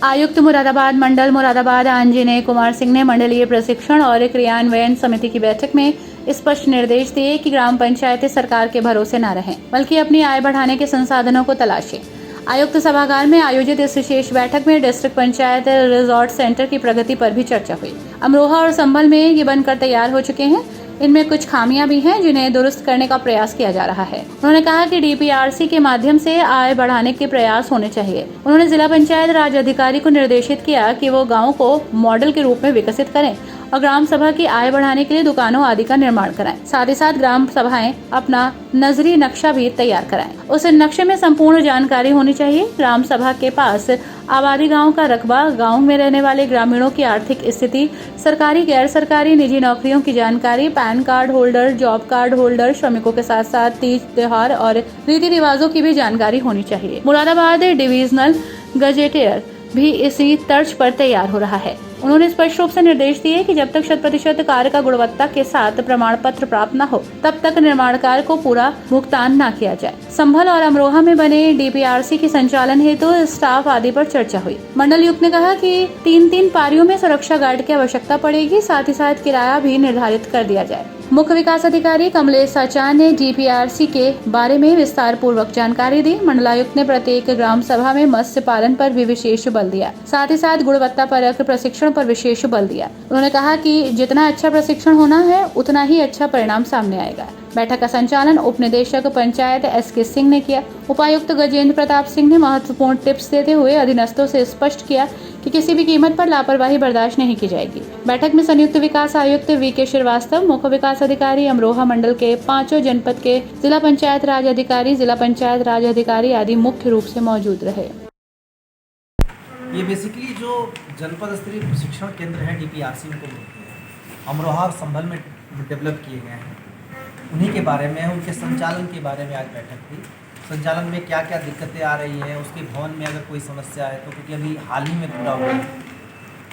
आयुक्त मुरादाबाद मंडल मुरादाबाद आंजनेय कुमार सिंह ने मंडलीय प्रशिक्षण और क्रियान्वयन समिति की बैठक में स्पष्ट निर्देश दिए कि ग्राम पंचायतें सरकार के भरोसे न रहें, बल्कि अपनी आय बढ़ाने के संसाधनों को तलाशें। आयुक्त सभागार में आयोजित इस विशेष बैठक में डिस्ट्रिक्ट पंचायत रिजॉर्ट सेंटर की प्रगति पर भी चर्चा हुई। अमरोहा और संभल में ये बनकर तैयार हो चुके हैं। इनमें कुछ खामियां भी हैं जिन्हें दुरुस्त करने का प्रयास किया जा रहा है। उन्होंने कहा कि डीपीआरसी के माध्यम से आय बढ़ाने के प्रयास होने चाहिए। उन्होंने जिला पंचायत राज अधिकारी को निर्देशित किया कि वो गाँव को मॉडल के रूप में विकसित करें और ग्राम सभा की आय बढ़ाने के लिए दुकानों आदि का निर्माण कराएं। साथ ही साथ ग्राम सभाएं अपना नजरी नक्शा भी तैयार कराएं। उस नक्शे में संपूर्ण जानकारी होनी चाहिए। ग्राम सभा के पास आबादी, गांव का रकबा, गांव में रहने वाले ग्रामीणों की आर्थिक स्थिति, सरकारी गैर सरकारी निजी नौकरियों की जानकारी, pan card holder, job card holder, श्रमिकों के साथ साथ तीज त्योहार और रीति रिवाजों की भी जानकारी होनी चाहिए। मुरादाबाद डिविजनल गजेटियर भी इसी तर्ज पर तैयार हो रहा है। उन्होंने स्पष्ट रूप से निर्देश दिए कि जब तक 100% कार्य का गुणवत्ता के साथ प्रमाण पत्र प्राप्त न हो, तब तक निर्माण कार्य को पूरा भुगतान न किया जाए। संभल और अमरोहा में बने डीपीआरसी के संचालन हेतु स्टाफ आदि पर चर्चा हुई। मंडल युक्त ने कहा कि 3-3 पारियों में सुरक्षा गार्ड की आवश्यकता पड़ेगी। साथ ही साथ किराया भी निर्धारित कर दिया जाए। मुख्य विकास अधिकारी कमलेश आचार्य ने डीपीआरसी के बारे में विस्तार पूर्वक जानकारी दी। मंडलायुक्त ने प्रत्येक ग्राम सभा में मत्स्य पालन पर भी विशेष बल दिया। साथ ही साथ गुणवत्ता परक प्रशिक्षण पर विशेष बल दिया। उन्होंने कहा कि जितना अच्छा प्रशिक्षण होना है, उतना ही अच्छा परिणाम सामने आएगा। बैठक का संचालन उप निदेशक पंचायत एस.के. सिंह ने किया। उपायुक्त गजेंद्र प्रताप सिंह ने महत्वपूर्ण टिप्स देते हुए अधीनस्थों से स्पष्ट किया कि किसी भी कीमत पर लापरवाही बर्दाश्त नहीं की जाएगी। बैठक में संयुक्त विकास आयुक्त वी.के. श्रीवास्तव, मुख्य विकास अधिकारी अमरोहा मंडल के 5 जनपद के जिला पंचायत राज अधिकारी, जिला पंचायत राज अधिकारी आदि मुख्य रूप से मौजूद रहे। ये बेसिकली जो जनपद स्तरीय प्रशिक्षण केंद्र है डीपीआरसी को बोलते हैं, अमरोहा और संभल में डेवलप किए गए हैं, उन्हीं के बारे में, उनके संचालन के बारे में आज बैठक थी। संचालन में क्या क्या दिक्कतें आ रही हैं, उसके भवन में अगर कोई समस्या है तो, क्योंकि अभी हाल ही में पूरा हुआ है,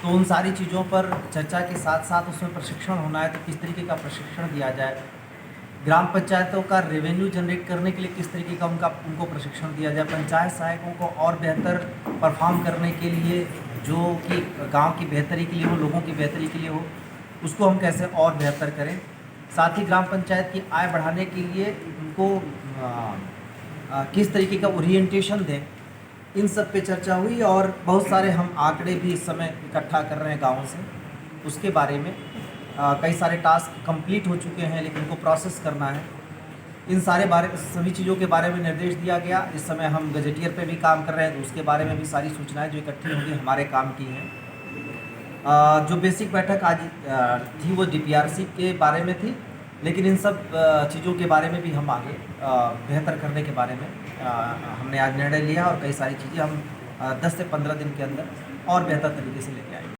तो उन सारी चीज़ों पर चर्चा के साथ साथ उसमें प्रशिक्षण होना है तो किस तरीके का प्रशिक्षण दिया जाए। ग्राम पंचायतों का रेवेन्यू जनरेट करने के लिए किस तरीके का उनको प्रशिक्षण दिया जाए। पंचायत सहायकों को और बेहतर परफॉर्म करने के लिए, जो कि गांव की बेहतरी के लिए हो, लोगों की बेहतरी के लिए हो, उसको हम कैसे और बेहतर करें। साथ ही ग्राम पंचायत की आय बढ़ाने के लिए उनको किस तरीके का ओरिएंटेशन दें, इन सब पे चर्चा हुई। और बहुत सारे हम आंकड़े भी इस समय इकट्ठा कर रहे हैं गाँवों से, उसके बारे में कई सारे टास्क कंप्लीट हो चुके हैं, लेकिन उनको प्रोसेस करना है। इन सभी चीज़ों के बारे में निर्देश दिया गया। इस समय हम गजेटियर पे भी काम कर रहे हैं, तो उसके बारे में भी सारी सूचनाएं जो इकट्ठी होंगी हमारे काम की हैं। जो बेसिक बैठक आज थी वो डीपीआरसी के बारे में थी, लेकिन इन सब चीज़ों के बारे में भी हम आगे बेहतर करने के बारे में हमने आज निर्णय लिया और कई सारी चीज़ें हम 10 से 15 दिन के अंदर और बेहतर तरीके से लेके आएंगे।